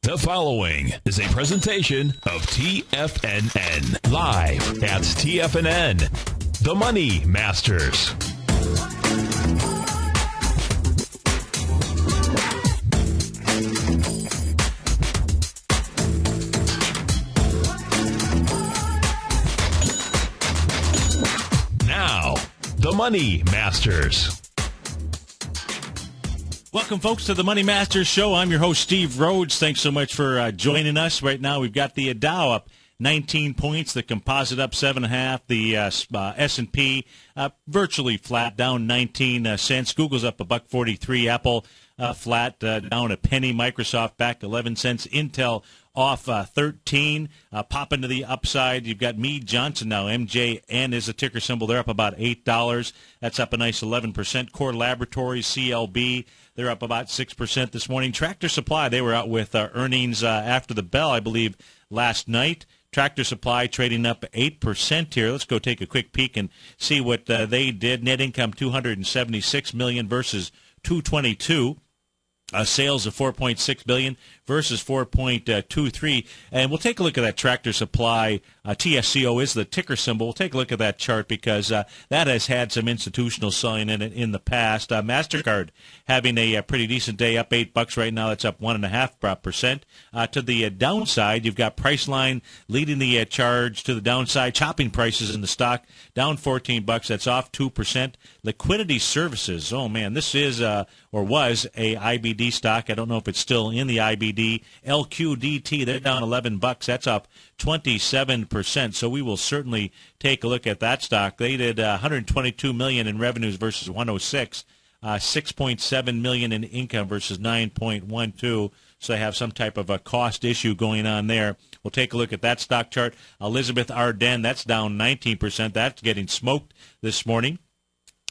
The following is a presentation of TFNN. Live at TFNN. The Money Masters. Now, the Money Masters. Welcome, folks, to the Money Masters Show. I'm your host, Steve Rhodes. Thanks so much for joining us. Right now, we've got the Dow up 19 points, the composite up 7.5, the S&P virtually flat, down 19 cents. Google's up $1.43, Apple flat, down a penny. Microsoft back 11 cents. Intel off 13. Popping to the upside, you've got Mead Johnson now. MJN is a ticker symbol. They're up about $8. That's up a nice 11%. Core Laboratories, CLB, they're up about 6% this morning. Tractor Supply, they were out with earnings after the bell, I believe, last night. Tractor Supply trading up 8% here. Let's go take a quick peek and see what they did. Net income $276 million versus $222. Sales of $4.6 billion versus $4.23. And we'll take a look at that Tractor Supply. TSCO is the ticker symbol. We'll take a look at that chart because that has had some institutional selling in it in the past. MasterCard having a pretty decent day, up $8 right now. That's up 1.5%. To the downside, you've got Priceline leading the charge to the downside. Chopping prices in the stock down $14. That's off 2%. Liquidity Services. Oh man, this is or was a IBD stock. I don't know if it's still in the IBD. LQDT, they're down $11. That's up 27%. So we will certainly take a look at that stock. They did $122 million in revenues versus $106. $6.7 million in income versus $9.12. So they have some type of a cost issue going on there. We'll take a look at that stock chart. Elizabeth Arden, that's down 19%. That's getting smoked this morning.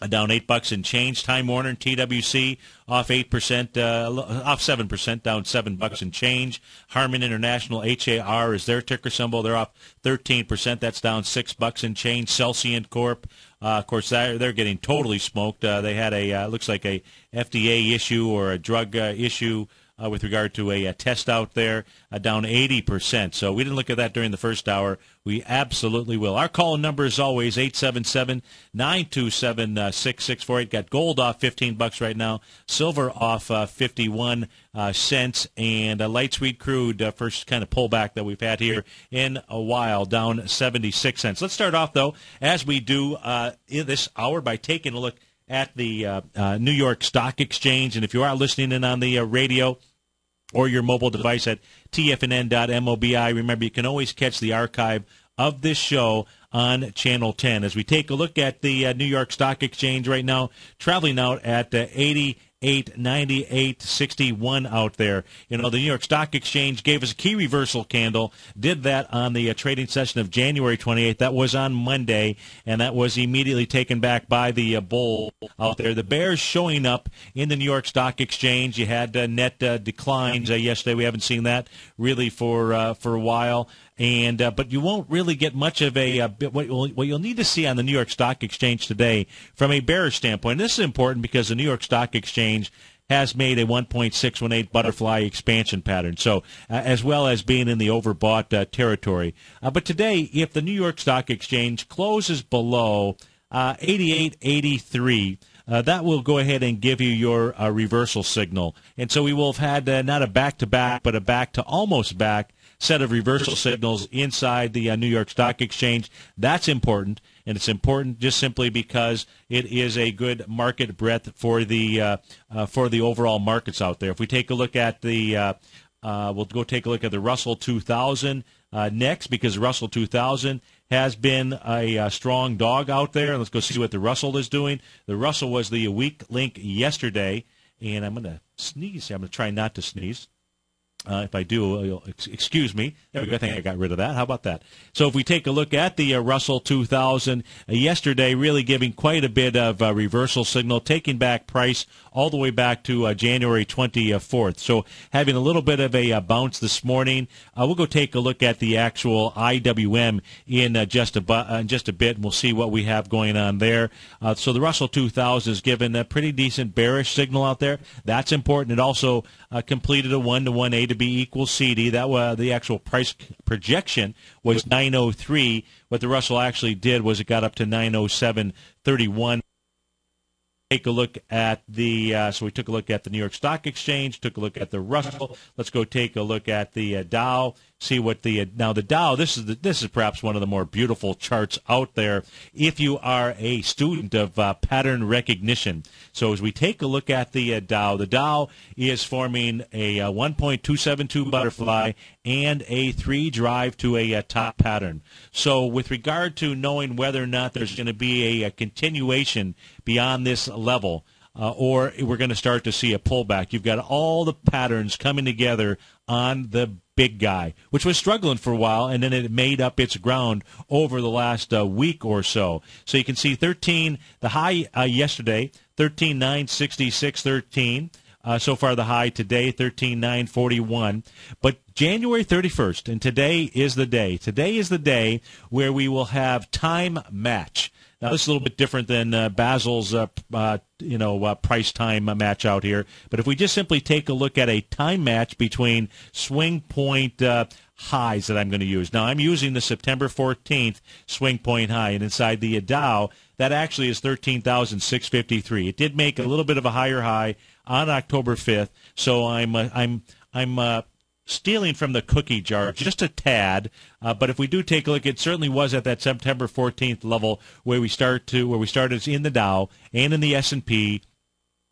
Down $8 and change. Time Warner and TWC off 8%, off 7%, down $7 and change. Harman International, HAR is their ticker symbol. They're off 13%. That's down $6 and change. Celsiant Corp, of course, they're getting totally smoked. They had looks like a FDA issue or a drug issue with regard to a test out there, down 80%. So we didn't look at that during the first hour. We absolutely will. Our call number is always 877-927-6648. Got gold off $15 right now. Silver off 51 cents. And light sweet crude, first kind of pullback that we've had here in a while, down 76 cents. Let's start off, though, as we do in this hour, by taking a look at the New York Stock Exchange. And if you are listening in on the radio or your mobile device at tfnn.mobi, remember you can always catch the archive of this show on Channel 10. As we take a look at the New York Stock Exchange right now, traveling out at 88.98.61 out there. You know, the New York Stock Exchange gave us a key reversal candle, did that on the trading session of January 28th. That was on Monday, and that was immediately taken back by the bull out there. The bears showing up in the New York Stock Exchange. You had net declines yesterday. We haven't seen that really for a while. And but you won't really get much of a what you'll need to see on the New York Stock Exchange today from a bearish standpoint. And this is important because the New York Stock Exchange has made a 1.618 butterfly expansion pattern, so as well as being in the overbought territory. But today, if the New York Stock Exchange closes below 88.83, that will go ahead and give you your reversal signal. And so we will have had not a back-to-back, but a back-to-almost-back set of reversal signals inside the New York Stock Exchange. That's important, and it's important just simply because it is a good market breadth for the overall markets out there. If we take a look at the we'll go take a look at the Russell 2000 next, because the Russell 2000 has been a strong dog out there. Let's go see what the Russell is doing. The Russell was the weak link yesterday, and I'm going to sneeze. I'm going to try not to sneeze. If I do, you'll excuse me. There we go. I think I got rid of that. How about that? So if we take a look at the Russell 2000 yesterday, really giving quite a bit of reversal signal, taking back price all the way back to January 24th. So having a little bit of a bounce this morning. We'll go take a look at the actual IWM in just a bit, and we'll see what we have going on there. So the Russell 2000 is given a pretty decent bearish signal out there. That's important. It also completed a 1-to-1 A to be equal CD. That was the actual price projection was 903. What the Russell actually did was it got up to 907.31. Take a look at the so we took a look at the New York Stock Exchange, took a look at the Russell. Let's go take a look at the Dow. See what the now the Dow. This is perhaps one of the more beautiful charts out there if you are a student of pattern recognition. So as we take a look at the Dow is forming a 1.272 butterfly and a 3 drive to a top pattern. So with regard to knowing whether or not there's going to be a continuation beyond this level, or we're going to start to see a pullback, you've got all the patterns coming together on the big guy, which was struggling for a while, and then it made up its ground over the last week or so. So you can see 13, the high yesterday, 13,966.13. So far the high today, 13,941. But January 31st, and today is the day. Today is the day where we will have time match. Now, this is a little bit different than Basil's, price time match out here. But if we just simply take a look at a time match between swing point highs that I'm going to use. Now, I'm using the September 14th swing point high, and inside the Dow, that actually is 13,653. It did make a little bit of a higher high on October 5th, so I'm stealing from the cookie jar just a tad, but if we do take a look, it certainly was at that September 14th level where we started in the Dow and in the S&P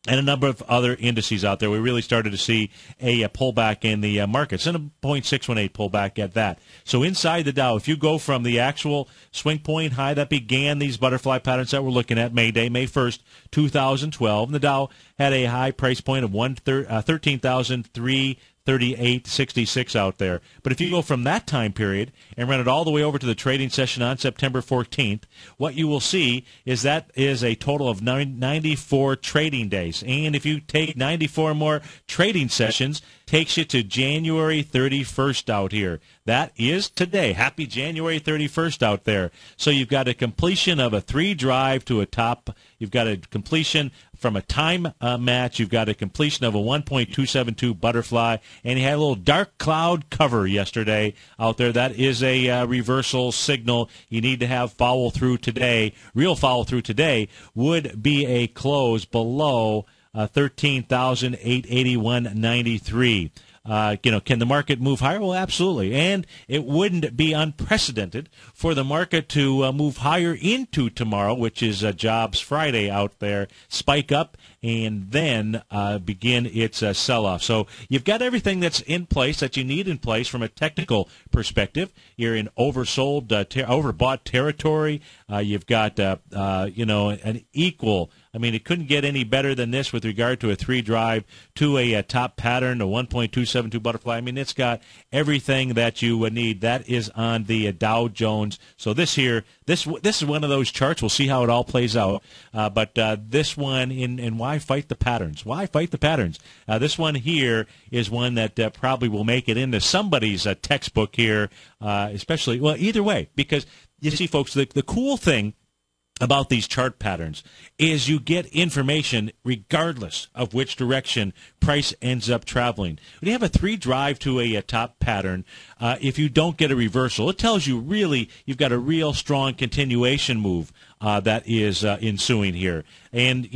and a number of other indices out there. We really started to see a pullback in the markets, and a 0.618 pullback at that. So inside the Dow, if you go from the actual swing point high that began these butterfly patterns that we're looking at May 1st, 2012, and the Dow had a high price point of 13,338.66 out there. But if you go from that time period and run it all the way over to the trading session on September 14th, what you will see is that is a total of 94 trading days. And if you take 94 more trading sessions, takes you to January 31st out here. That is today. Happy January 31st out there. So you've got a completion of a 3 drive to a top. You've got a completion from a time match. You've got a completion of a 1.272 butterfly. And you had a little dark cloud cover yesterday out there. That is a reversal signal. You need to have follow through today. Real follow through today would be a close below 13,881.93. Can the market move higher? Well, absolutely. And it wouldn't be unprecedented for the market to move higher into tomorrow, which is Jobs Friday out there, spike up, and then begin its sell-off. So you've got everything that's in place that you need in place from a technical perspective. You're in oversold, overbought territory. You've got, an equal. I mean, it couldn't get any better than this with regard to a 3 drive to a top pattern, a 1.272 butterfly. I mean, it's got everything that you would need. That is on the Dow Jones. So this is one of those charts. We'll see how it all plays out. But this one, and why fight the patterns? Why fight the patterns? This one here is one that probably will make it into somebody's textbook here, especially, well, either way, because you see, folks, the cool thing about these chart patterns is you get information regardless of which direction price ends up traveling. When you have a 3 drive to a top pattern, if you don't get a reversal, it tells you really you've got a real strong continuation move that is ensuing here. And,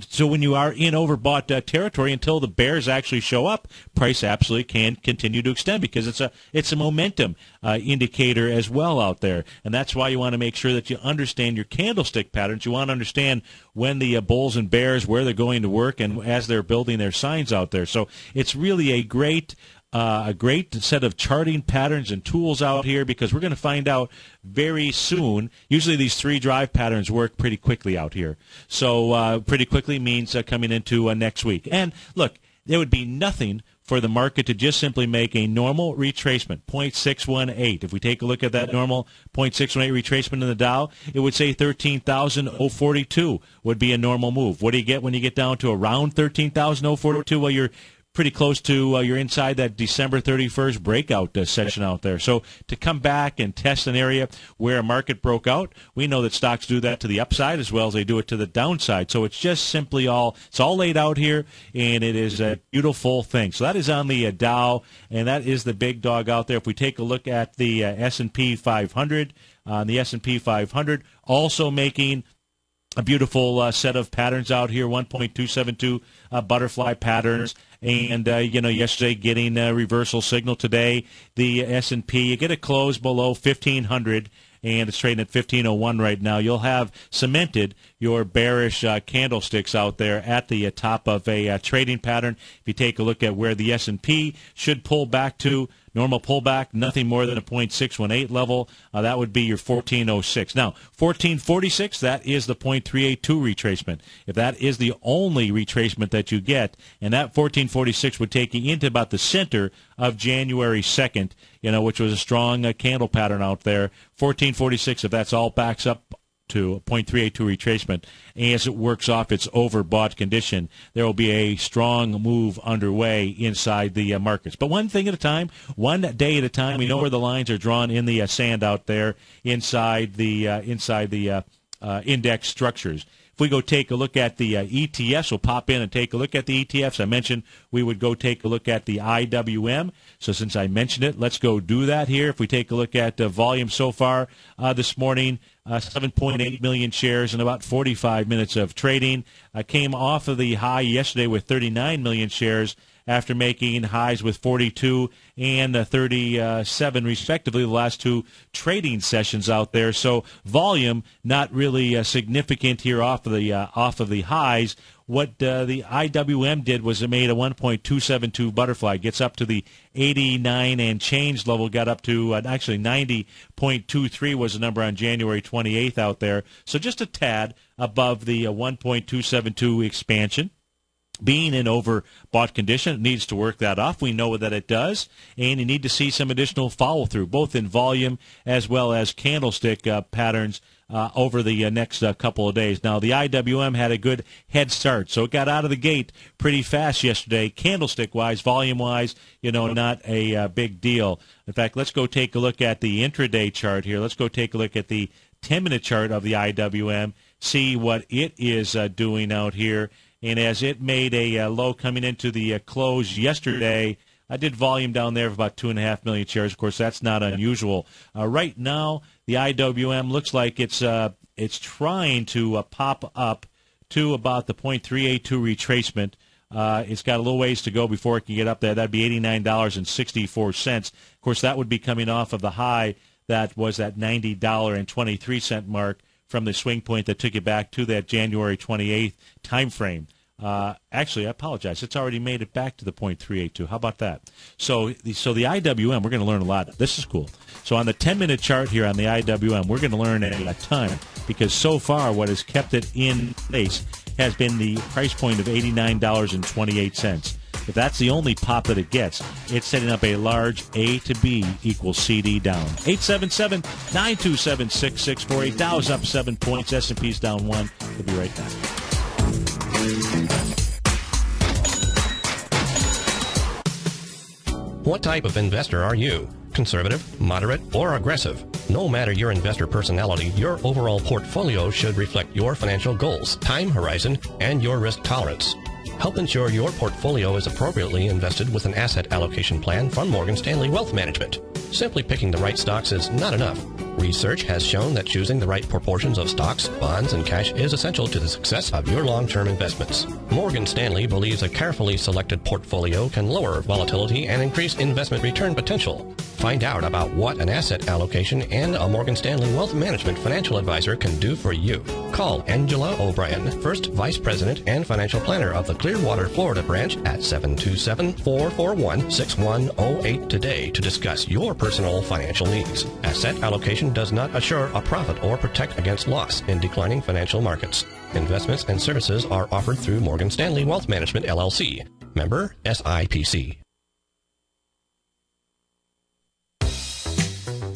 so when you are in overbought territory until the bears actually show up, price absolutely can continue to extend because it's a momentum indicator as well out there. And that's why you want to make sure that you understand your candlestick patterns. You want to understand when the bulls and bears, where they're going to work, and as they're building their signs out there. So it's really a great set of charting patterns and tools out here because we're going to find out very soon. Usually these 3 drive patterns work pretty quickly out here. So pretty quickly means coming into next week. And look, there would be nothing for the market to just simply make a normal retracement, 0.618. If we take a look at that normal 0.618 retracement in the Dow, it would say 13,042 would be a normal move. What do you get when you get down to around 13,042? Well, you're pretty close to you're inside that December 31st breakout session out there. So to come back and test an area where a market broke out, we know that stocks do that to the upside as well as they do it to the downside. So it's just simply it's all laid out here, and it is a beautiful thing. So that is on the Dow, and that is the big dog out there. If we take a look at the S&P 500, the S&P 500 also making a beautiful set of patterns out here, 1.272 butterfly patterns. And, yesterday getting a reversal signal today. The S&P, you get a close below 1,500, and it's trading at 1,501 right now. You'll have cemented your bearish candlesticks out there at the top of a trading pattern. If you take a look at where the S&P should pull back to, normal pullback, nothing more than a 0.618 level. That would be your 1406. Now, 1446, that is the 0.382 retracement. If that is the only retracement that you get, and that 1446 would take you into about the center of January 2nd, which was a strong candle pattern out there. 1446, if that's all backs up to a 0.382 retracement, as it works off its overbought condition, there will be a strong move underway inside the markets. But one thing at a time, one day at a time. We know where the lines are drawn in the sand out there inside the index structures. If we go take a look at the ETFs, we'll pop in and take a look at the ETFs. I mentioned we would go take a look at the IWM. So since I mentioned it, let's go do that here. If we take a look at volume so far this morning, 7.8 million shares in about 45 minutes of trading. Came off of the high yesterday with 39 million shares after making highs with 42 and 37 respectively the last two trading sessions out there. So volume not really significant here off of the highs. What the IWM did was it made a 1.272 butterfly, gets up to the 89 and change level, got up to actually 90.23 was the number on January 28th out there. So just a tad above the 1.272 expansion. Being in overbought condition, it needs to work that off. We know that it does, and you need to see some additional follow-through, both in volume as well as candlestick patterns over the next couple of days. Now, the IWM had a good head start, so it got out of the gate pretty fast yesterday, candlestick-wise, volume-wise, not a big deal. In fact, let's go take a look at the intraday chart here. Let's go take a look at the 10-minute chart of the IWM, see what it is doing out here. And as it made a low coming into the close yesterday, I did volume down there of about 2.5 million shares. Of course, that's not unusual. Right now, the IWM looks like it's trying to pop up to about the 0.382 retracement. It's got a little ways to go before it can get up there. That'd be $89.64. Of course, that would be coming off of the high that was at $90.23 mark from the swing point that took you back to that January 28th time frame. Actually, I apologize. It's already made it back to the 0.382. How about that? So the IWM, we're going to learn a lot. This is cool. So on the 10-minute chart here on the IWM, we're going to learn a ton because so far what has kept it in place has been the price point of $89.28. If that's the only pop that it gets, it's setting up a large A to B equals CD down. 877-927-6648. Dow's up 7 points. S&P's down 1. We'll be right back. What type of investor are you? Conservative, moderate, or aggressive? No matter your investor personality, your overall portfolio should reflect your financial goals, time horizon, and your risk tolerance. Help ensure your portfolio is appropriately invested with an asset allocation plan from Morgan Stanley Wealth Management. Simply picking the right stocks is not enough. Research has shown that choosing the right proportions of stocks, bonds, and cash is essential to the success of your long-term investments. Morgan Stanley believes a carefully selected portfolio can lower volatility and increase investment return potential. Find out about what an asset allocation and a Morgan Stanley Wealth Management financial advisor can do for you. Call Angela O'Brien, First Vice President and Financial Planner of the Clearwater, Florida branch at 727-441-6108 today to discuss your personal financial needs. Asset allocation does not assure a profit or protect against loss in declining financial markets. Investments and services are offered through Morgan Stanley Wealth Management, LLC. Member SIPC.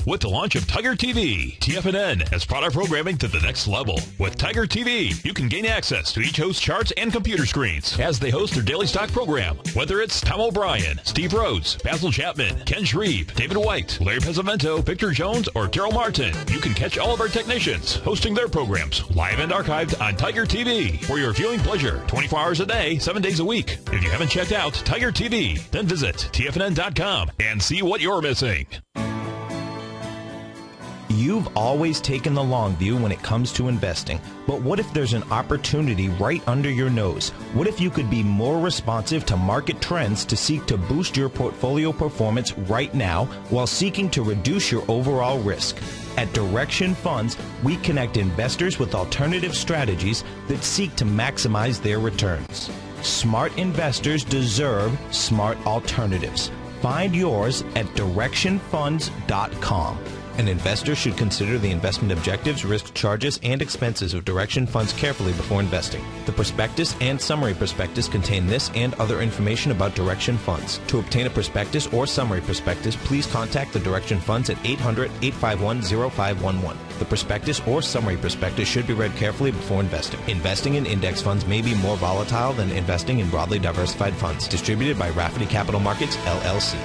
with the launch of Tiger TV. TFNN has brought our programming to the next level. With Tiger TV, you can gain access to each host's charts and computer screens as they host their daily stock program. Whether it's Tom O'Brien, Steve Rhodes, Basil Chapman, Ken Shreve, David White, Larry Pesavento, Victor Jones, or Daryl Martin, you can catch all of our technicians hosting their programs live and archived on Tiger TV for your viewing pleasure 24 hours a day, 7 days a week. If you haven't checked out Tiger TV, then visit TFNN.com and see what you're missing. You've always taken the long view when it comes to investing, but what if there's an opportunity right under your nose? What if you could be more responsive to market trends to seek to boost your portfolio performance right now while seeking to reduce your overall risk? At Direction Funds, we connect investors with alternative strategies that seek to maximize their returns. Smart investors deserve smart alternatives. Find yours at directionfunds.com. An investor should consider the investment objectives, risk charges, and expenses of Direction Funds carefully before investing. The prospectus and summary prospectus contain this and other information about Direction Funds. To obtain a prospectus or summary prospectus, please contact the Direction Funds at 800-851-0511. The prospectus or summary prospectus should be read carefully before investing. Investing in index funds may be more volatile than investing in broadly diversified funds. Distributed by Rafferty Capital Markets, LLC.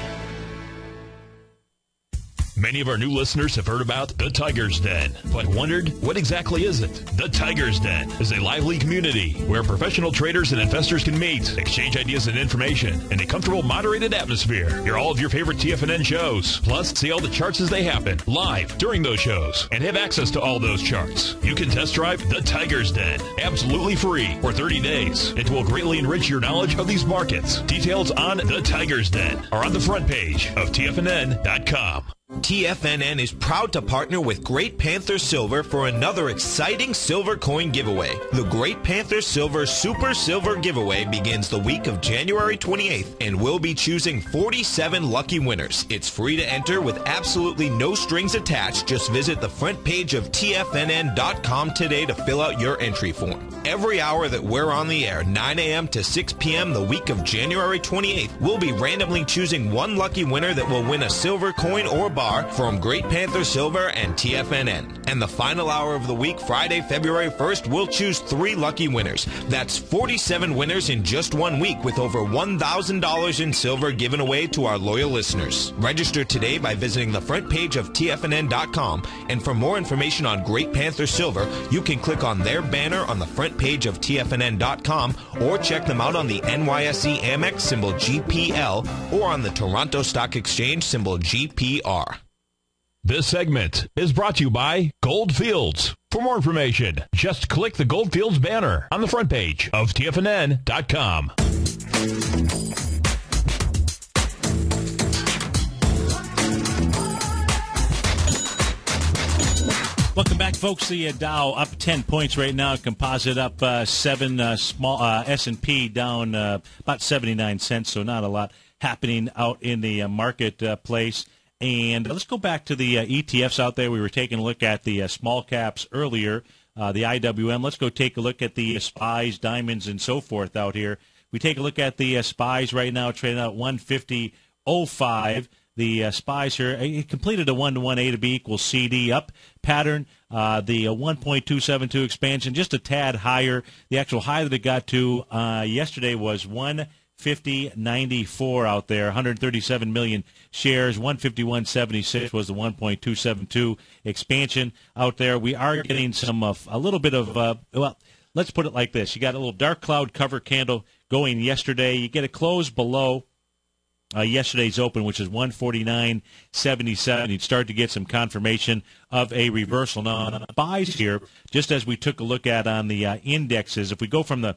Many of our new listeners have heard about the Tiger's Den, but wondered, what exactly is it? The Tiger's Den is a lively community where professional traders and investors can meet, exchange ideas and information in a comfortable, moderated atmosphere. Hear all of your favorite TFNN shows, plus see all the charts as they happen, live during those shows, and have access to all those charts. You can test drive the Tiger's Den, absolutely free for 30 days. It will greatly enrich your knowledge of these markets. Details on the Tiger's Den are on the front page of TFNN.com. TFNN is proud to partner with Great Panther Silver for another exciting silver coin giveaway. The Great Panther Silver Super Silver Giveaway begins the week of January 28th and will be choosing 47 lucky winners. It's free to enter with absolutely no strings attached. Just visit the front page of TFNN.com today to fill out your entry form. Every hour that we're on the air, 9 a.m. to 6 p.m. the week of January 28th, we'll be randomly choosing one lucky winner that will win a silver coin or bar from Great Panther Silver and TFNN. And the final hour of the week, Friday, February 1st, we'll choose 3 lucky winners. That's 47 winners in just 1 week, with over $1,000 in silver given away to our loyal listeners. Register today by visiting the front page of TFNN.com, and for more information on Great Panther Silver, you can click on their banner on the front page of TFNN.com, or check them out on the NYSE Amex symbol GPL, or on the Toronto Stock Exchange symbol GPR. This segment is brought to you by Goldfields. For more information, just click the Goldfields banner on the front page of TFNN.com. Welcome back, folks. The Dow up 10 points right now. Composite up 7. Small S&P down about 79 cents, so not a lot happening out in the marketplace. And let's go back to the ETFs out there. We were taking a look at the small caps earlier, the IWM. Let's go take a look at the SPYs, diamonds, and so forth out here. We take a look at the SPYs right now, trading out 150.05. The SPYs here, it completed a 1-to-1 A to B equals CD up pattern. The 1.272 expansion, just a tad higher. The actual high that it got to yesterday was 150.94 out there, 137 million shares. 151.76 was the 1.272 expansion out there. We are getting some a little bit of well, let's put it like this: you got a little dark cloud cover candle going yesterday. You get a close below yesterday's open, which is 149.77. You'd start to get some confirmation of a reversal. Now, on the buys here, just as we took a look at on the indexes, if we go from the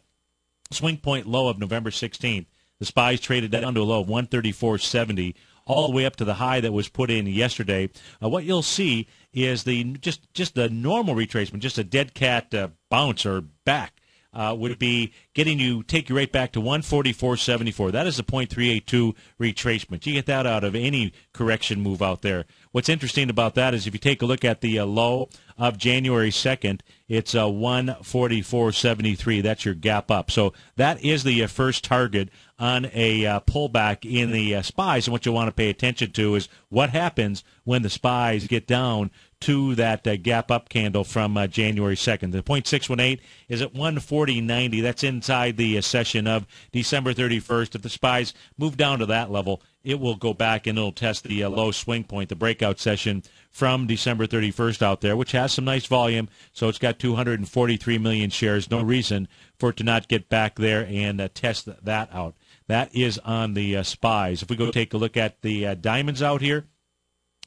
swing point low of November 16th, the SPYs traded down to a low of 134.70, all the way up to the high that was put in yesterday. What you'll see is the just the normal retracement, just a dead cat bounce or back. Would be take you right back to 144.74. That is a 0.382 retracement. You get that out of any correction move out there. What's interesting about that is if you take a look at the low of January 2nd, it's 144.73. That's your gap up. So that is the first target on a pullback in the SPYs. And what you want to pay attention to is what happens when the SPYs get down to that gap up candle from January 2nd. The 0.618 is at 140.90. That's inside the session of December 31st. If the SPYs move down to that level, it will go back and it'll test the low swing point, the breakout session from December 31st out there, which has some nice volume. So it's got 243 million shares. No reason for it to not get back there and test that out. That is on the SPYs. If we go take a look at the diamonds out here,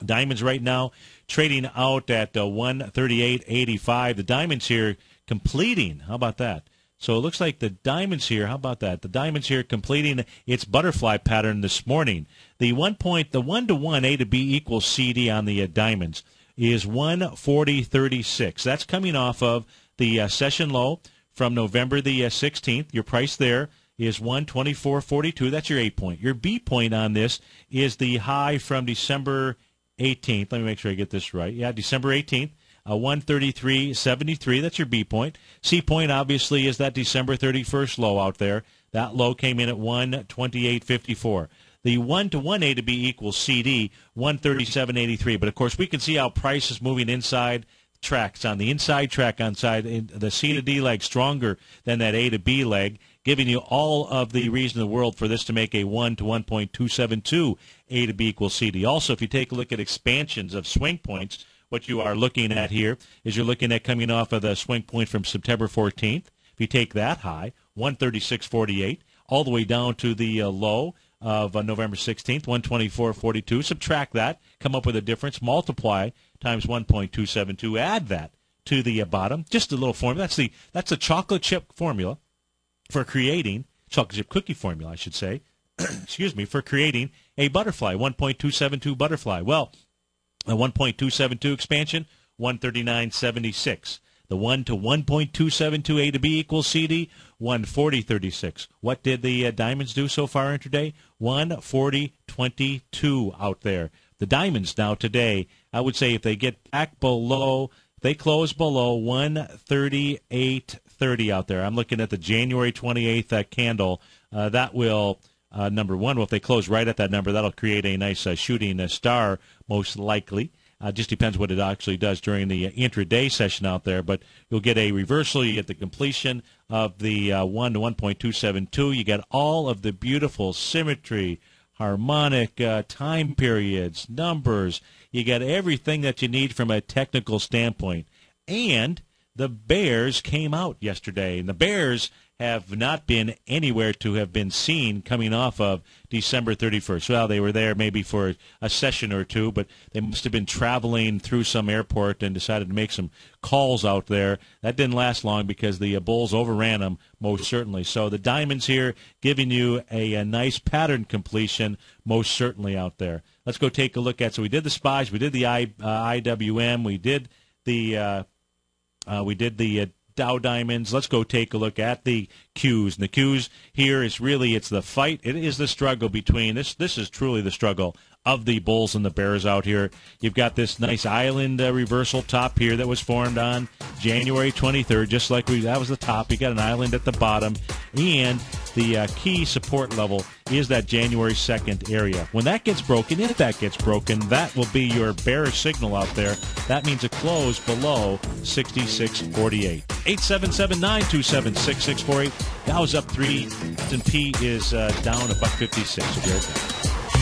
diamonds right now trading out at 138.85. The diamonds here completing. How about that? So it looks like the diamonds here, how about that? The diamonds here completing its butterfly pattern this morning. The 1-to-1 A to B equals CD on the diamonds is 140.36. That's coming off of the session low from November the 16th. Your price there is 124.42. That's your A point. Your B point on this is the high from December 18th. Let me make sure I get this right. Yeah, December 18th. 133.73. That's your B point. C point, obviously, is that December 31st low out there. That low came in at 128.54. The 1-to-1 A to B equals CD, 137.83. But, of course, we can see how price is moving inside tracks. On the inside track on side, the C to D leg stronger than that A to B leg, giving you all of the reason in the world for this to make a 1 to 1.272 A to B equals CD. Also, if you take a look at expansions of swing points, what you are looking at here is you're looking at coming off of the swing point from September 14th. If you take that high, 136.48, all the way down to the low of November 16th, 124.42. Subtract that, come up with a difference, multiply times 1.272, add that to the bottom. Just a little formula. That's the chocolate chip formula for creating, chocolate chip cookie formula, I should say, excuse me, for creating a butterfly, 1.272 butterfly. Well, a 1.272 expansion, 139.76. The 1 to 1.272 A to B equals CD, 140.36. What did the diamonds do so far intraday? 140.22 out there. The diamonds now today, I would say if they get back below, they close below 138.30 out there. I'm looking at the January 28th candle. That will... number one, well, if they close right at that number, that'll create a nice shooting star, most likely. Just depends what it actually does during the intraday session out there. But you'll get a reversal. You get the completion of the 1 to 1.272. You get all of the beautiful symmetry, harmonic time periods, numbers. You get everything that you need from a technical standpoint. And the bears came out yesterday, and the bears have not been anywhere to have been seen coming off of December 31st. Well, they were there maybe for a session or two, but they must have been traveling through some airport and decided to make some calls out there. That didn't last long because the bulls overran them, most certainly. So the diamonds here giving you a nice pattern completion, most certainly out there. Let's go take a look at, so we did the SPYs, we did the IWM, we did the Dow Diamonds. Let's go take a look at the Qs. And the Qs here is really, it's the fight. It is the struggle between, this is truly the struggle of the bulls and the bears out here. You've got this nice island reversal top here that was formed on January 23rd, just like that was the top. You got an island at the bottom, and the key support level is that January 2nd area. When that gets broken, if that gets broken, that will be your bearish signal out there. That means a close below 66.48. 877-927-6648. Dow's up 3. S&P is down $1.56. So be right back.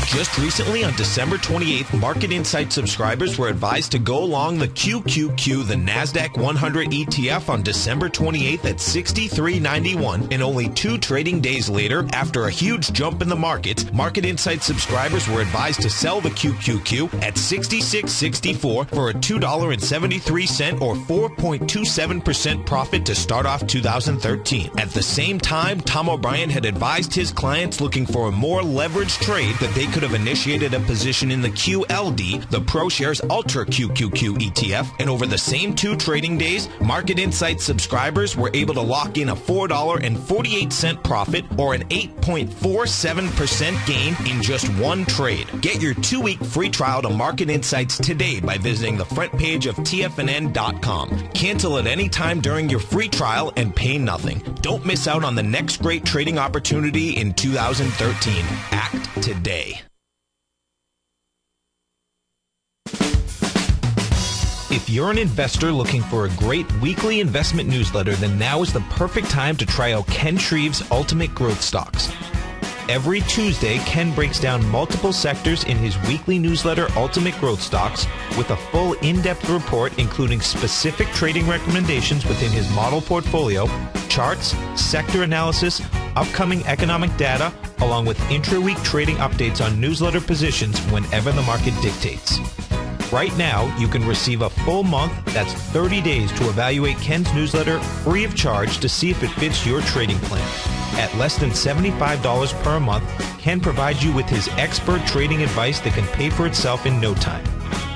Just recently, on December 28th, Market Insight subscribers were advised to go long the QQQ, the NASDAQ 100 ETF, on December 28th at $63.91. And only 2 trading days later, after a huge jump in the market, Market Insight subscribers were advised to sell the QQQ at $66.64 for a $2.73 or 4.27% profit to start off 2013. At the same time, Tom O'Brien had advised his clients looking for a more leveraged trade that they could could have initiated a position in the QLD, the ProShares Ultra QQQ ETF, and over the same 2 trading days, Market Insights subscribers were able to lock in a $4.48 profit or an 8.47% gain in just 1 trade. Get your 2-week free trial to Market Insights today by visiting the front page of TFNN.com. Cancel at any time during your free trial and pay nothing. Don't miss out on the next great trading opportunity in 2013. Act today. If you're an investor looking for a great weekly investment newsletter, then now is the perfect time to try out Ken Shreve's Ultimate Growth Stocks. Every Tuesday, Ken breaks down multiple sectors in his weekly newsletter, Ultimate Growth Stocks, with a full in-depth report including specific trading recommendations within his model portfolio, charts, sector analysis, upcoming economic data, along with intra-week trading updates on newsletter positions whenever the market dictates. Right now, you can receive a full month, that's 30 days, to evaluate Ken's newsletter free of charge to see if it fits your trading plan. At less than $75 per month, Ken provides you with his expert trading advice that can pay for itself in no time.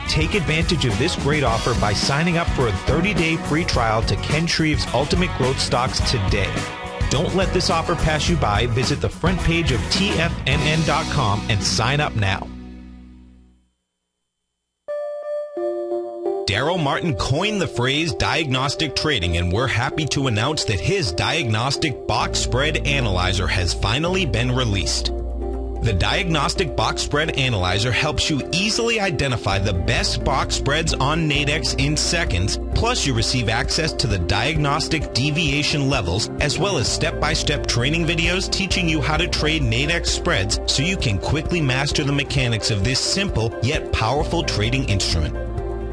Take advantage of this great offer by signing up for a 30-day free trial to Ken Shreve's Ultimate Growth Stocks today. Don't let this offer pass you by. Visit the front page of TFNN.com and sign up now. Daryl Martin coined the phrase diagnostic trading, and we're happy to announce that his diagnostic box spread analyzer has finally been released. The Diagnostic Box Spread Analyzer helps you easily identify the best box spreads on Nadex in seconds, plus you receive access to the diagnostic deviation levels, as well as step-by-step training videos teaching you how to trade Nadex spreads so you can quickly master the mechanics of this simple yet powerful trading instrument.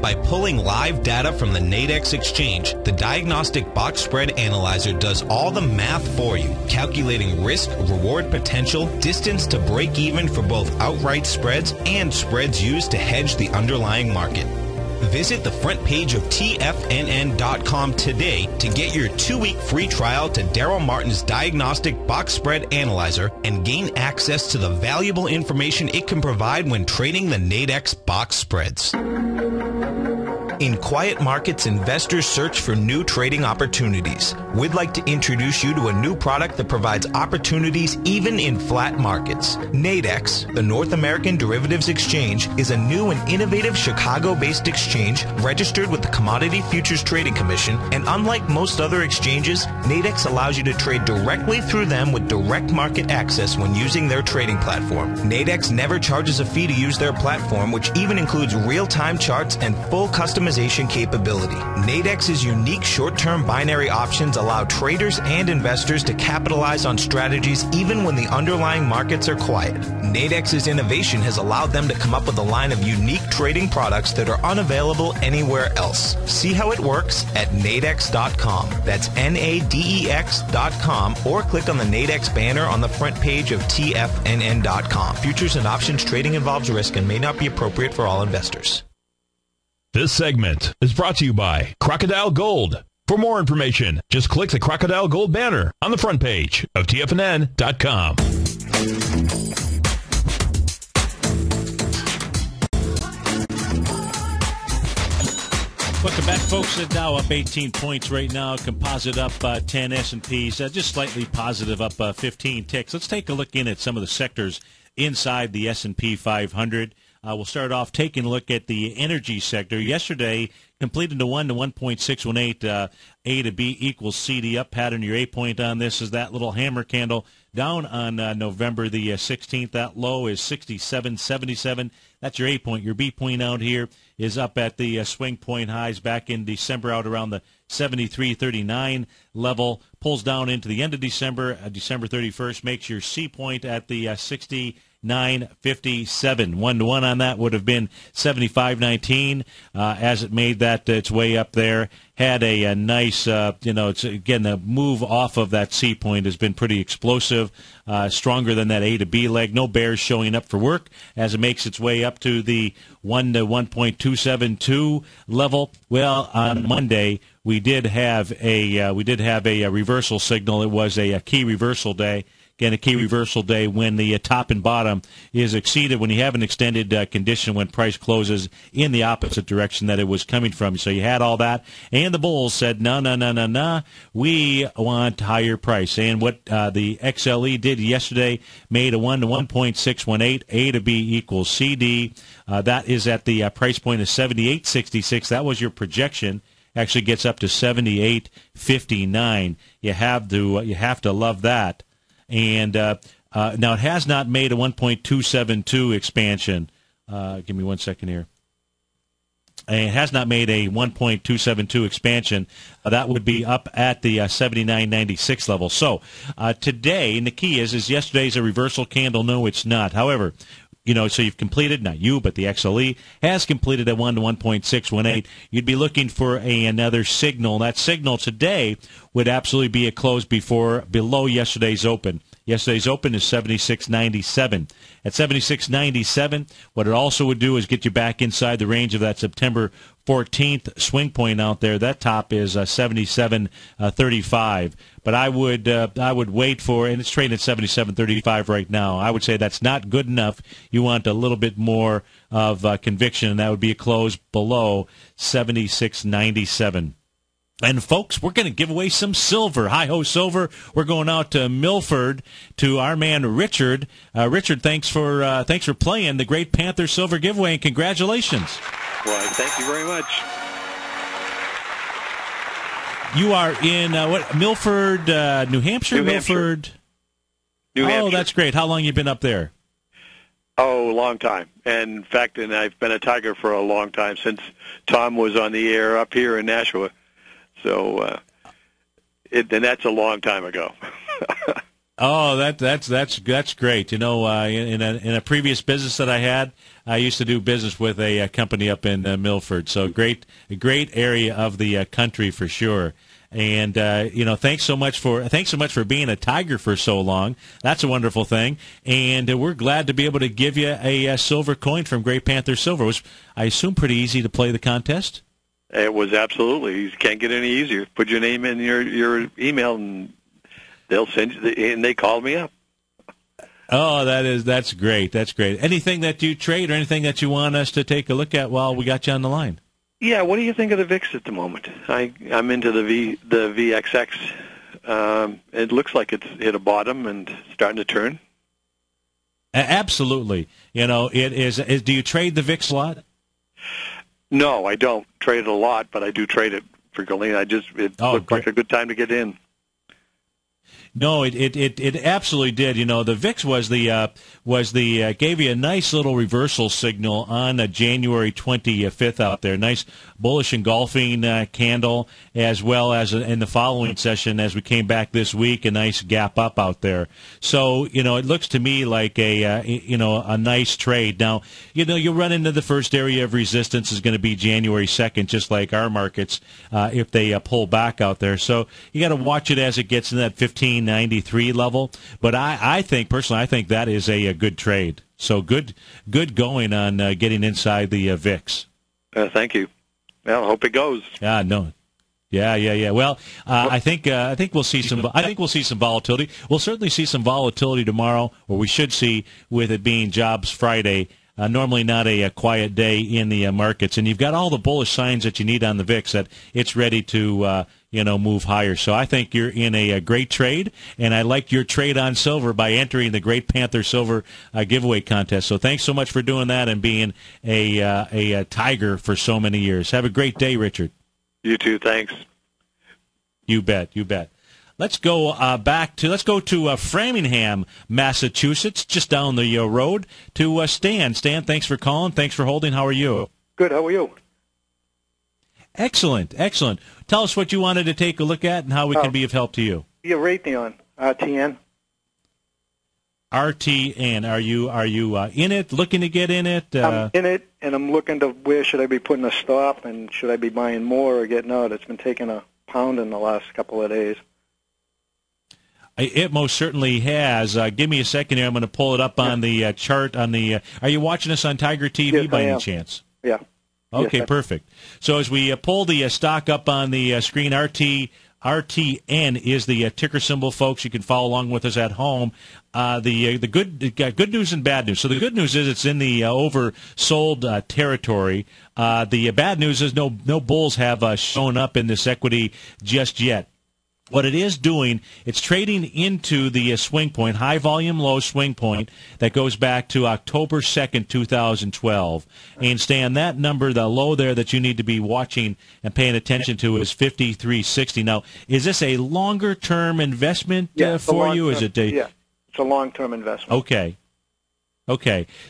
By pulling live data from the Nadex exchange, the Diagnostic Box Spread Analyzer does all the math for you, calculating risk, reward potential, distance to break even for both outright spreads and spreads used to hedge the underlying market. Visit the front page of TFNN.com today to get your 2-week free trial to Daryl Martin's Diagnostic Box Spread Analyzer and gain access to the valuable information it can provide when trading the Nadex box spreads. In quiet markets, investors search for new trading opportunities. We'd like to introduce you to a new product that provides opportunities even in flat markets. Nadex, the North American Derivatives Exchange, is a new and innovative Chicago-based exchange registered with the Commodity Futures Trading Commission, and unlike most other exchanges, Nadex allows you to trade directly through them with direct market access when using their trading platform. Nadex never charges a fee to use their platform, which even includes real-time charts and full customization capability. Nadex's unique short-term binary options allow traders and investors to capitalize on strategies even when the underlying markets are quiet. Nadex's innovation has allowed them to come up with a line of unique trading products that are unavailable anywhere else. See how it works at nadex.com. That's NADEX.com, or click on the Nadex banner on the front page of TFNN.com. Futures and options trading involves risk and may not be appropriate for all investors. This segment is brought to you by Crocodile Gold. For more information, just click the Crocodile Gold banner on the front page of TFNN.com. Welcome back, folks. The Dow up 18 points right now. Composite up 10. S&P's just slightly positive, up 15 ticks. Let's take a look in at some of the sectors inside the S&P 500. We'll start off taking a look at the energy sector. Yesterday, completed to 1 to 1.618. A to B equals CD. Up pattern. Your A point on this is that little hammer candle down on November the 16th. That low is 67.77. That's your A point. Your B point out here is up at the swing point highs back in December, out around the 73.39 level. Pulls down into the end of December. December 31st makes your C point at the 69.57. 1 to 1 on that would have been 75.19 as it made that its way up there. Had a nice, it's again, the move off of that C point has been pretty explosive, stronger than that A to B leg. No bears showing up for work as it makes its way up to the 1 to 1.272 level. Well, on Monday we did have a reversal signal. It was a key reversal day. Again, a key reversal day when the top and bottom is exceeded, when you have an extended condition when price closes in the opposite direction that it was coming from. So you had all that, and the bulls said, no, we want higher price. And what the XLE did yesterday made a 1 to 1.618, A to B equals CD. That is at the price point of 78.66. That was your projection. Actually gets up to 78.59. You have to love that. And now it has not made a 1.272 expansion. Give me 1 second here. And it has not made a 1.272 expansion. That would be up at the 79.96 level. So today, and the key is yesterday's a reversal candle. No, it's not. However, so you've completed, not you, but the XLE has completed at 1 to 1.618. You'd be looking for another signal. That signal today would absolutely be a close below yesterday's open. Yesterday's open is 76.97. At 76.97, what it also would do is get you back inside the range of that September 14th swing point out there. That top is 77.35. But I would wait for, and it's trading at 77.35 right now. I would say that's not good enough. You want a little bit more of conviction, and that would be a close below 76.97. And, folks, we're going to give away some silver. Hi-ho silver. We're going out to Milford to our man Richard. Richard, thanks for playing the Great Panther Silver Giveaway, and congratulations. Well, thank you very much. You are in, Milford, New Hampshire? Milford. New Hampshire. Oh, that's great. How long you been up there? Oh, a long time. And, in fact, I've been a Tiger for a long time, since Tom was on the air up here in Nashua. So, and that's a long time ago. Oh, that's great. In a previous business that I had, I used to do business with a company up in Milford. So a great area of the country for sure. And thanks so much for being a Tiger for so long. That's a wonderful thing. And we're glad to be able to give you a silver coin from Great Panther Silver. It was, I assume, pretty easy to play the contest. It was absolutely. You can't get any easier. Put your name in your email, and they'll send you. And they called me up. Oh, that's great. That's great. Anything that you trade or anything that you want us to take a look at while we got you on the line? Yeah. What do you think of the VIX at the moment? I'm into the VXX. It looks like it's hit a bottom and starting to turn. Absolutely. It is. Do you trade the VIX a lot? No, I don't trade it a lot, but I do trade it frequently. It looked like a good time to get in. No, it absolutely did. The VIX gave you a nice little reversal signal on January 25th out there. Nice bullish engulfing candle, as well as in the following session as we came back this week, a nice gap up out there. So it looks to me like a nice trade. Now you'll run into the first area of resistance is going to be January 2nd, just like our markets if they pull back out there. So you got to watch it as it gets in that 1593 level. But I think that is a good trade. So good going on getting inside the VIX. Thank you. Well, I hope it goes. No. Yeah. Well, I think we'll see some. I think we'll see some volatility. We'll certainly see some volatility tomorrow, or we should see, with it being Jobs Friday. Normally not a quiet day in the markets, and you've got all the bullish signs that you need on the VIX that it's ready to move higher. So I think you're in a great trade, and I like your trade on silver by entering the Great Panther Silver giveaway contest. So thanks so much for doing that and being a Tiger for so many years. Have a great day, Richard. You too. Thanks. You bet. Let's go to Framingham, Massachusetts, just down the road, to Stan. Stan, thanks for calling. Thanks for holding. How are you? Good. How are you? Excellent. Tell us what you wanted to take a look at and how we can be of help to you. Yeah, Raytheon, RTN. RTN. Are you in it? Looking to get in it? I'm in it, and I'm looking to where should I be putting a stop, and should I be buying more or getting out? It's been taking a pound in the last couple of days. It most certainly has. Give me a second here. I'm going to pull it up on the chart. Are you watching us on Tiger TV yes, by any chance? Yeah. Okay, yes, perfect. So as we pull the stock up on the screen, RTN RTN is the ticker symbol, folks. You can follow along with us at home. The good news and bad news. So the good news is it's in the oversold territory. The bad news is no bulls have shown up in this equity just yet. What it is doing, it's trading into the swing point, high volume, low swing point that goes back to October 2nd, 2012. And stay on that number, the low there that you need to be watching and paying attention to is 53.60. Now, is this a longer-term investment for you? Is it yeah, it's a long-term investment. Okay.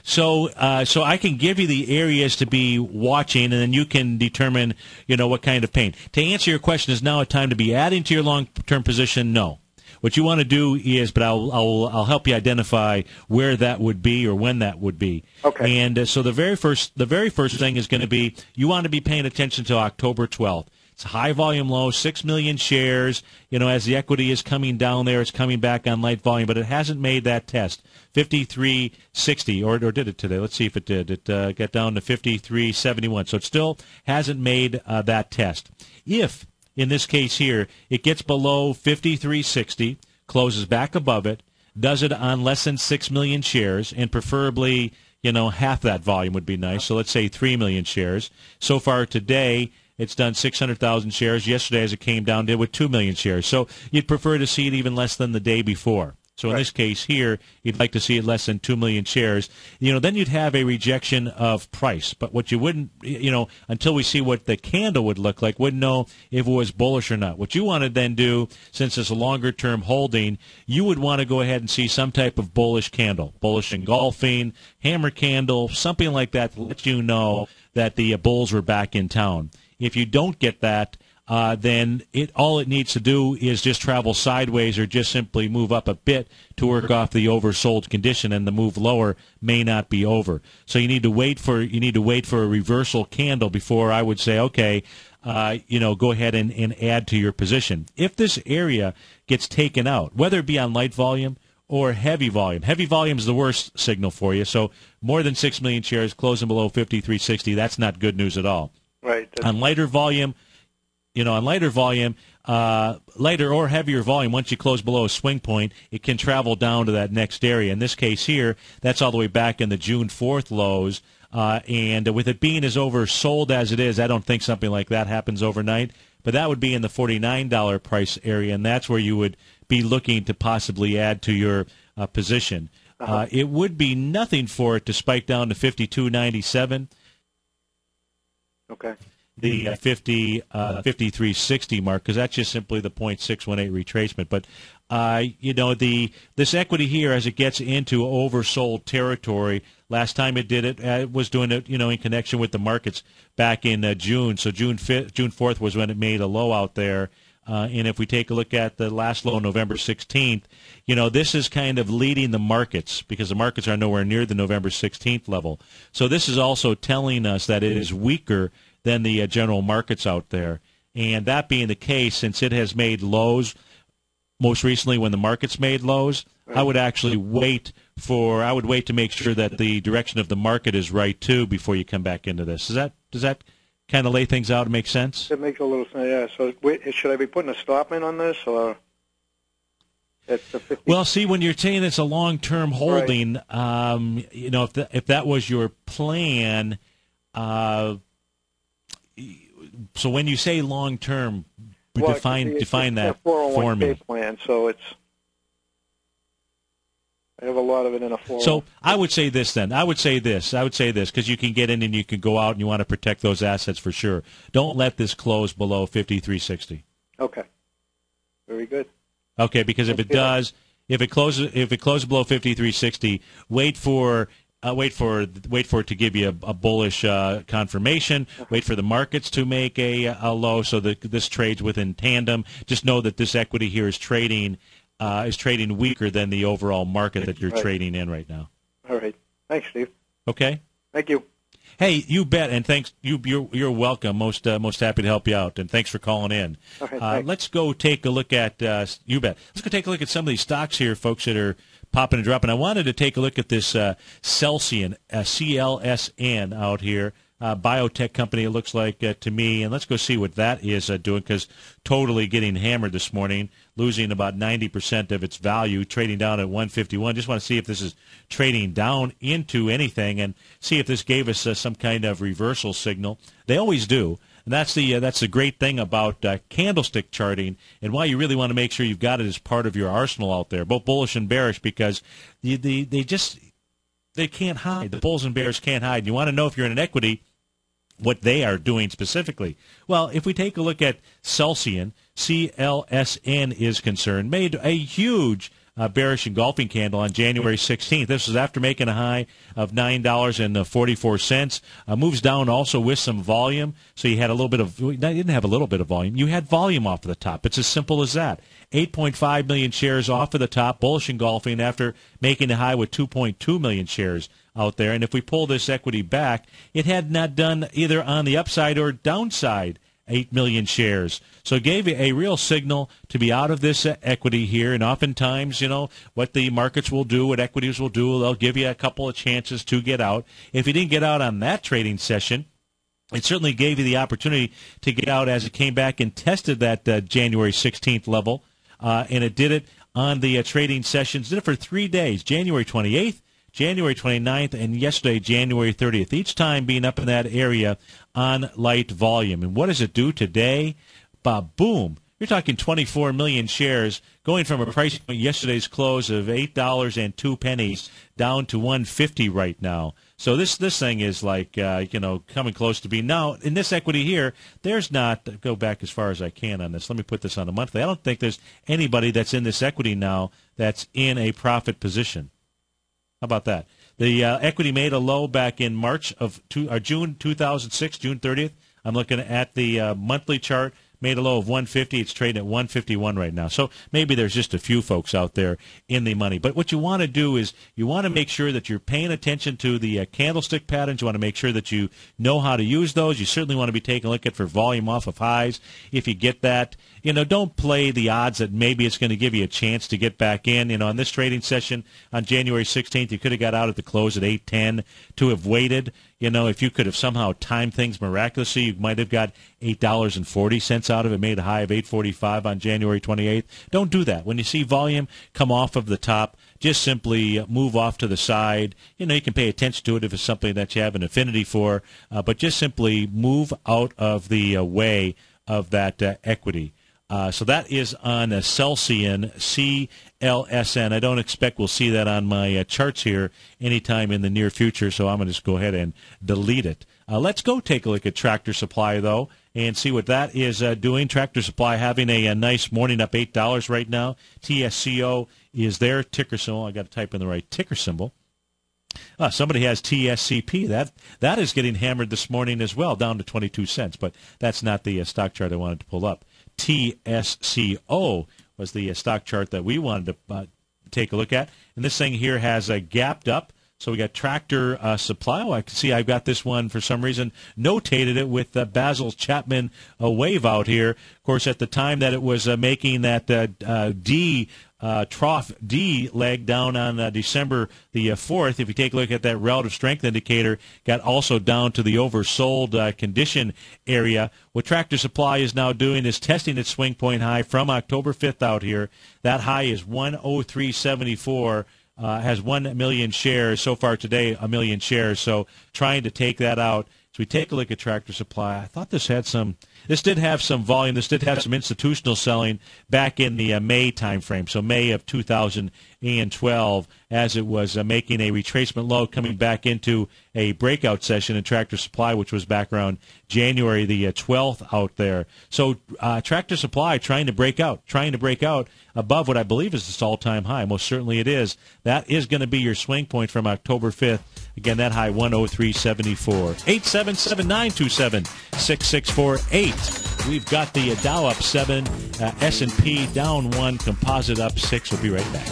So I can give you the areas to be watching, and then you can determine, what kind of pain. To answer your question, is now a time to be adding to your long-term position? No. What you want to do is, but I'll help you identify where that would be or when that would be. Okay. And so the very first thing is going to be you want to be paying attention to October 12th. It's high volume low, 6 million shares. As the equity is coming down there, it's coming back on light volume, but it hasn't made that test. 53.60, or did it today? Let's see if it did. It got down to 53.71, so it still hasn't made that test. If, in this case here, it gets below 53.60, closes back above it, does it on less than 6 million shares, and preferably, half that volume would be nice. So let's say 3 million shares. So far today, it's done 600,000 shares. Yesterday, as it came down, did with 2 million shares. So you'd prefer to see it even less than the day before. So in this case here, you'd like to see it less than 2 million shares. Then you'd have a rejection of price. But what you wouldn't, until we see what the candle would look like, wouldn't know if it was bullish or not. What you want to then do, since it's a longer-term holding, you would want to go ahead and see some type of bullish candle, bullish engulfing, hammer candle, something like that to let you know that the bulls were back in town. If you don't get that, then all it needs to do is just travel sideways or just simply move up a bit to work off the oversold condition, and the move lower may not be over. So you need to wait for a reversal candle before I would say, okay, go ahead and add to your position. If this area gets taken out, whether it be on light volume or heavy volume is the worst signal for you. So more than 6 million shares closing below 53.60, that's not good news at all. Right. On lighter volume, lighter or heavier volume, once you close below a swing point, it can travel down to that next area. In this case here, that's all the way back in the June 4th lows. And with it being as oversold as it is, I don't think something like that happens overnight. But that would be in the $49 price area, and that's where you would be looking to possibly add to your position. It would be nothing for it to spike down to 52.97. Okay. The 53.60 mark, because that's just simply the 0.618 retracement. But this equity here, as it gets into oversold territory, last time it did it, it was doing it in connection with the markets back in June. So June 4th was when it made a low out there. And if we take a look at the last low, November 16th, this is kind of leading the markets because the markets are nowhere near the November 16th level. So this is also telling us that it is weaker than the general markets out there. And that being the case, since it has made lows, most recently when the markets made lows, I would actually wait to make sure that the direction of the market is right too before you come back into this. Does that kind of lay things out and make sense? It makes a little sense, yeah. So should I be putting a stop in on this, or at the 50? Well, see, when you're saying it's a long-term holding, right. If that was your plan, so when you say long-term, define that for me. Plan, so I have a lot of it in a 401k. So I would say this then. I would say this because you can get in and you can go out and you want to protect those assets for sure. Don't let this close below 53.60. Okay. Very good. Okay, because if it does, if it closes below 53.60, wait for it to give you a bullish confirmation. Wait for the markets to make a low so that this trades within tandem. Just know that this equity here is trading weaker than the overall market that you're trading in right now. All right. Thanks, Steve. Okay. Thank you. Hey, you bet, and thanks. You're welcome. Most happy to help you out, and thanks for calling in. All right, let's go take a look at you bet. Let's go take a look at some of these stocks here, folks, that are popping and dropping. I wanted to take a look at this Celsian, CLSN out here. biotech company, it looks like to me. And let's go see what that is doing, because totally getting hammered this morning, losing about 90% of its value, trading down at 151. Just want to see if this is trading down into anything and see if this gave us some kind of reversal signal. They always do. And that's the great thing about candlestick charting, and why you really want to make sure you've got it as part of your arsenal out there, both bullish and bearish, because they can't hide. The bulls and bears can't hide. You want to know, if you're in an equity, what they are doing specifically. Well, if we take a look at Celsian, CLSN is concerned, made a huge bearish engulfing candle on January 16th. This was after making a high of $9.44. Moves down also with some volume. So you had a little bit of, you didn't have a little bit of volume. You had volume off of the top. It's as simple as that. 8.5 million shares off of the top, bullish engulfing after making a high with 2.2 million shares out there. And if we pull this equity back, it had not done either on the upside or downside 8 million shares. So it gave a real signal to be out of this equity here. And oftentimes, what the markets will do, what equities will do, they'll give you a couple of chances to get out. If you didn't get out on that trading session, it certainly gave you the opportunity to get out as it came back and tested that January 16th level. And it did it on the trading sessions. Did it for 3 days, January 28th, January 29th, and yesterday, January 30th, each time being up in that area on light volume. And what does it do today? Boom. You're talking 24 million shares going from a price point yesterday's close of $8.02 down to $1.50 right now. So this thing is like, coming close to being. Now, in this equity here, there's not, go back as far as I can on this. Let me put this on a monthly. I don't think there's anybody that's in this equity now that's in a profit position. How about that? The equity made a low back in June 2006, June 30th. I'm looking at the monthly chart. Made a low of 150. It's trading at 151 right now. So maybe there's just a few folks out there in the money. But what you want to do is you want to make sure that you're paying attention to the candlestick patterns. You want to make sure that you know how to use those. You certainly want to be taking a look at for volume off of highs. If you get that, don't play the odds that maybe it's going to give you a chance to get back in. On this trading session on January 16th, you could have got out at the close at 8:10 to have waited. If you could have somehow timed things miraculously, you might have got $8.40 out of it, made a high of $8.45 on January 28th. Don't do that. When you see volume come off of the top, just simply move off to the side. You can pay attention to it if it's something that you have an affinity for, but just simply move out of the way of that equity. So that is on Celsian, CLSN. I don't expect we'll see that on my charts here anytime in the near future, so I'm going to just go ahead and delete it. Let's go take a look at Tractor Supply, though, and see what that is doing. Tractor Supply having a nice morning, up $8 right now. TSCO is their ticker symbol. I got to type in the right ticker symbol. Somebody has TSCP. That is getting hammered this morning as well, down to 22 cents, but that's not the stock chart I wanted to pull up. TSCO was the stock chart that we wanted to take a look at. And this thing here has gapped up. So we got Tractor Supply. I can see I've got this one for some reason notated it with Basil Chapman wave out here. Of course, at the time that it was making that trough D leg down on December the 4th, if you take a look at that relative strength indicator, got also down to the oversold condition area. What Tractor Supply is now doing is testing its swing point high from October 5th out here. That high is 103.74. Has 1 million shares so far today, 1 million shares. So trying to take that out. So we take a look at Tractor Supply. I thought this did have some volume. This did have some institutional selling back in the May time frame. So May of 2012, as it was making a retracement low, coming back into a breakout session in Tractor Supply, which was back around January the 12th out there. So Tractor Supply trying to break out above what I believe is this all-time high. Most certainly it is. That is going to be your swing point from October 5th. Again, that high, 103.74. 877-927-6648. We've got the Dow up 7, S&P down 1, Composite up 6. We'll be right back.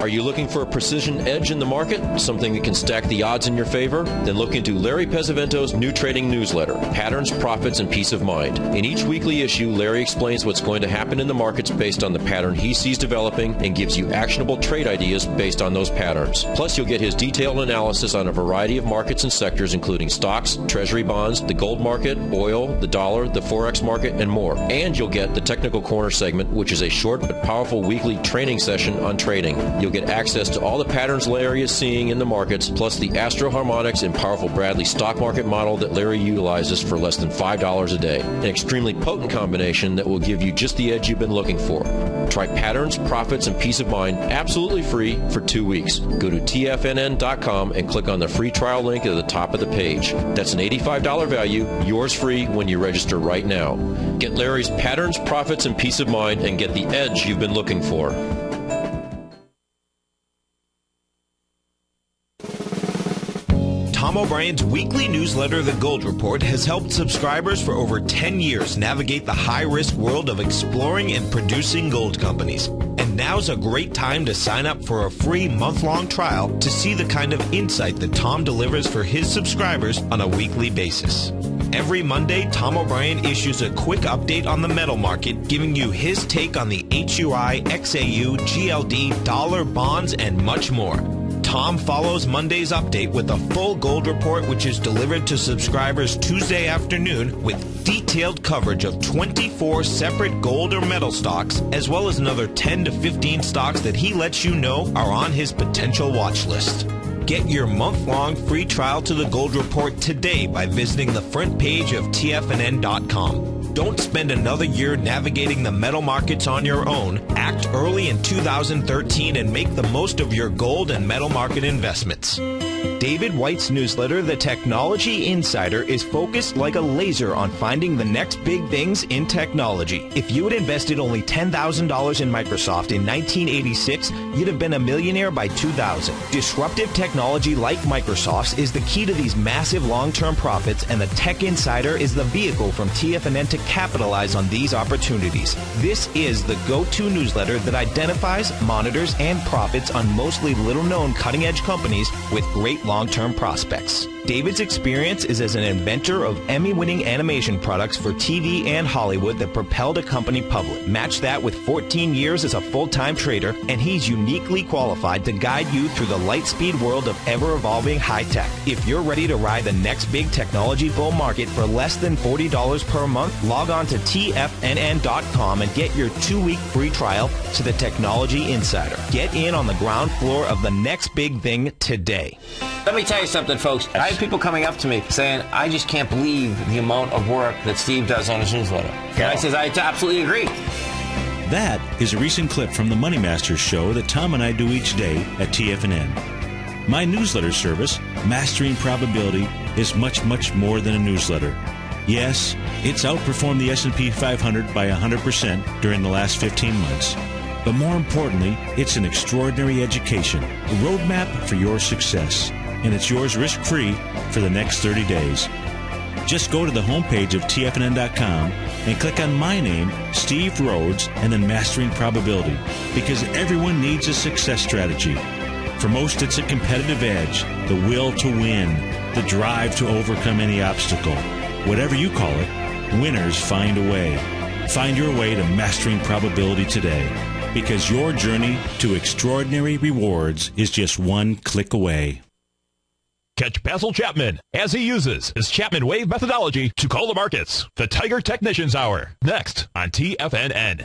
Are Are you looking for a precision edge in the market? Something that can stack the odds in your favor? Then look into Larry Pesavento's new trading newsletter, Patterns, Profits, and Peace of Mind. In each weekly issue, Larry explains what's going to happen in the markets based on the pattern he sees developing and gives you actionable trade ideas based on those patterns. Plus, you'll get his detailed analysis on a variety of markets and sectors, including stocks, treasury bonds, the gold market, oil, the dollar, the forex market, and more. And you'll get the Technical Corner segment, which is a short but powerful weekly training session on trading. You'll get access to all the patterns Larry is seeing in the markets, plus the Astro Harmonics and powerful Bradley stock market model that Larry utilizes for less than $5 a day. An extremely potent combination that will give you just the edge you've been looking for. Try Patterns, Profits, and Peace of Mind absolutely free for 2 weeks. Go to tfnn.com and click on the free trial link at the top of the page. That's an $85 value, yours free when you register right now. Get Larry's Patterns, Profits, and Peace of Mind and get the edge you've been looking for. Tom O'Brien's weekly newsletter, The Gold Report, has helped subscribers for over 10 years navigate the high-risk world of exploring and producing gold companies. And now's a great time to sign up for a free month-long trial to see the kind of insight that Tom delivers for his subscribers on a weekly basis. Every Monday, Tom O'Brien issues a quick update on the metal market, giving you his take on the HUI, XAU, GLD, dollar, bonds, and much more. Tom follows Monday's update with a full gold report, which is delivered to subscribers Tuesday afternoon with detailed coverage of 24 separate gold or metal stocks, as well as another 10 to 15 stocks that he lets you know are on his potential watch list. Get your month-long free trial to the Gold Report today by visiting the front page of tfnn.com. Don't spend another year navigating the metal markets on your own. Act early in 2013 and make the most of your gold and metal market investments. David White's newsletter, The Technology Insider, is focused like a laser on finding the next big things in technology. If you had invested only $10,000 in Microsoft in 1986, you'd have been a millionaire by 2000. Disruptive technology like Microsoft's is the key to these massive long-term profits, and the Tech Insider is the vehicle from TFNN to capitalize on these opportunities. This is the go-to newsletter that identifies, monitors, and profits on mostly little-known cutting-edge companies with great long-term prospects. David's experience is as an inventor of Emmy-winning animation products for TV and Hollywood that propelled a company public. Match that with 14 years as a full-time trader, and he's uniquely qualified to guide you through the light-speed world of ever-evolving high-tech. If you're ready to ride the next big technology bull market for less than $40 per month, log on to tfnn.com and get your 2-week free trial to the Technology Insider. Get in on the ground floor of the next big thing today. Let me tell you something, folks. I have people coming up to me saying, I just can't believe the amount of work that Steve does on his newsletter. And I says, I absolutely agree. That is a recent clip from the Money Masters show that Tom and I do each day at TFNN. My newsletter service, Mastering Probability, is much, much more than a newsletter. Yes, it's outperformed the S&P 500 by 100% during the last 15 months. But more importantly, it's an extraordinary education, a roadmap for your success. And it's yours risk-free for the next 30 days. Just go to the homepage of tfnn.com and click on my name, Steve Rhodes, and then Mastering Probability, because everyone needs a success strategy. For most, it's a competitive edge, the will to win, the drive to overcome any obstacle. Whatever you call it, winners find a way. Find your way to Mastering Probability today, because your journey to extraordinary rewards is just one click away. Catch Basil Chapman as he uses his Chapman Wave methodology to call the markets. The Tiger Technicians Hour, next on TFNN.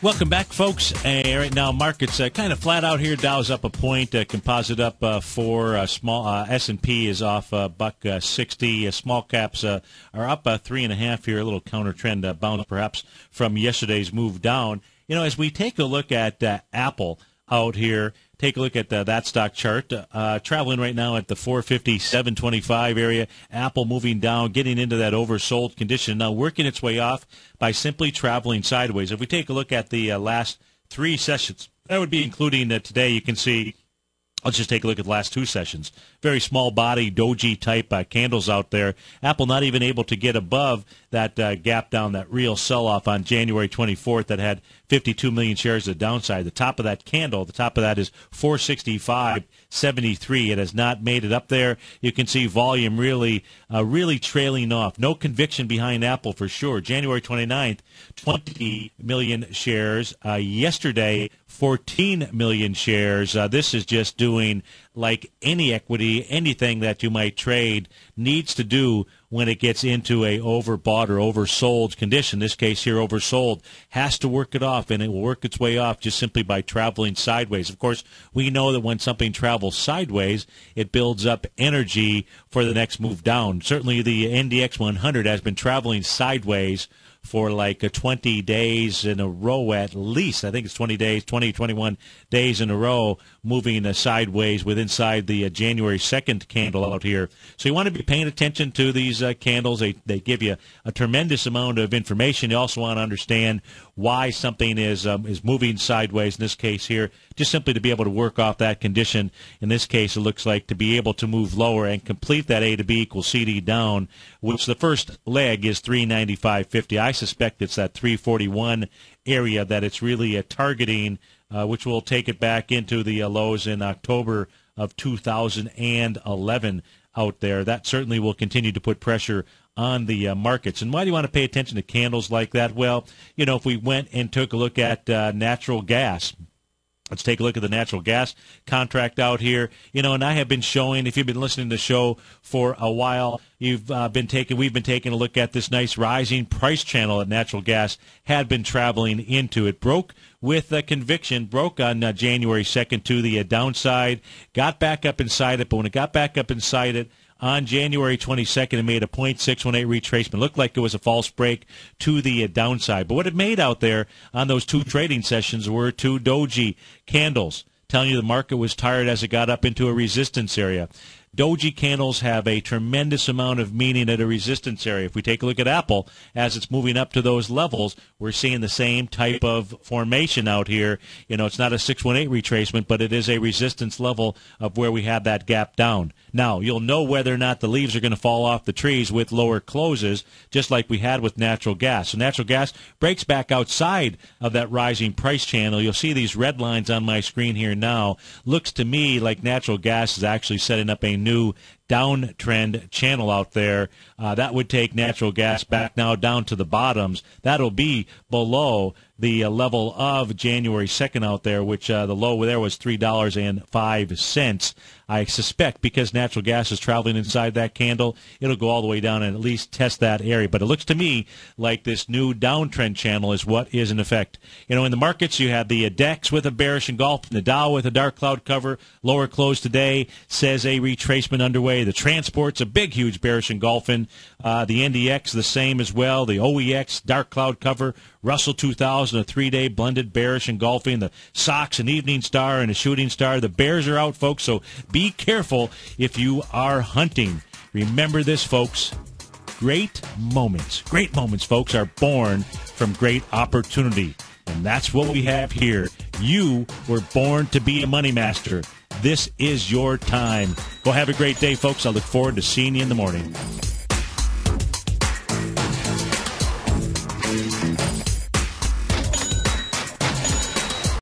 Welcome back, folks. Right now, markets kind of flat out here. Dow's up a point. Composite up 4. Small S&P is off $1.60. Small caps are up 3.5 here. A little counter trend bounce perhaps from yesterday's move down. You know, as we take a look at Apple out here, take a look at that stock chart. Traveling right now at the 450, 725 area. Apple moving down, getting into that oversold condition. Now working its way off by simply traveling sideways. If we take a look at the last 3 sessions, that would be including today, you can see Let's just take a look at the last two sessions. Very small body, doji type candles out there. Apple not even able to get above that gap down, that real sell-off on January 24th that had 52 million shares at the downside. The top of that candle, the top of that is 465.73. It has not made it up there. You can see volume really trailing off. No conviction behind Apple for sure. January 29th, 20 million shares. Yesterday, 14 million shares. This is just doing like any equity, anything that you might trade needs to do when it gets into a overbought or oversold condition. This case here, oversold, has to work it off, and it will work its way off just simply by traveling sideways. Of course, we know that when something travels sideways, it builds up energy for the next move down. Certainly the NDX 100 has been traveling sideways for like 20 days in a row at least. I think it's 21 days in a row, moving sideways with inside the January 2nd candle out here. So you want to be paying attention to these candles. They give you a tremendous amount of information. You also want to understand why something is moving sideways in this case here, just simply to be able to work off that condition. In this case, it looks like to be able to move lower and complete that A to B equals CD down, which the first leg is 395.50. I suspect it's that 341 area that it's really targeting, which will take it back into the lows in October of 2011 out there. That certainly will continue to put pressure on the markets. And why do you want to pay attention to candles like that? Well, you know, if we went and took a look at natural gas, let's take a look at the natural gas contract out here. You know, and I have been showing, if you've been listening to the show for a while, we've been taking a look at this nice rising price channel that natural gas had been traveling into. It broke with conviction, broke on January 2nd to the downside, got back up inside it, but when it got back up inside it, on January 22nd, it made a 0.618 retracement. Looked like it was a false break to the downside. But what it made out there on those two trading sessions were two doji candles, telling you the market was tired as it got up into a resistance area. Doji candles have a tremendous amount of meaning at a resistance area. If we take a look at Apple, as it's moving up to those levels, we're seeing the same type of formation out here. You know, it's not a 618 retracement, but it is a resistance level of where we have that gap down. Now, you'll know whether or not the leaves are going to fall off the trees with lower closes, just like we had with natural gas. So natural gas breaks back outside of that rising price channel. You'll see these red lines on my screen here now. Looks to me like natural gas is actually setting up a new downtrend channel out there. That would take natural gas back now down to the bottoms. That'll be below the level of January 2nd out there, which the low there was $3.05. I suspect because natural gas is traveling inside that candle, it'll go all the way down and at least test that area. But it looks to me like this new downtrend channel is what is in effect. You know, in the markets, you have the DEX with a bearish engulf, the Dow with a dark cloud cover. Lower close today says a retracement underway. The transport's a big, huge bearish engulfing. The NDX the same as well. The OEX, dark cloud cover. Russell 2000, a 3-day blended bearish engulfing. The SOX, an evening star and a shooting star. The bears are out, folks, so be careful if you are hunting. Remember this, folks. Great moments, folks, are born from great opportunity. And that's what we have here. You were born to be a money master. This is your time. Go have a great day, folks. I look forward to seeing you in the morning.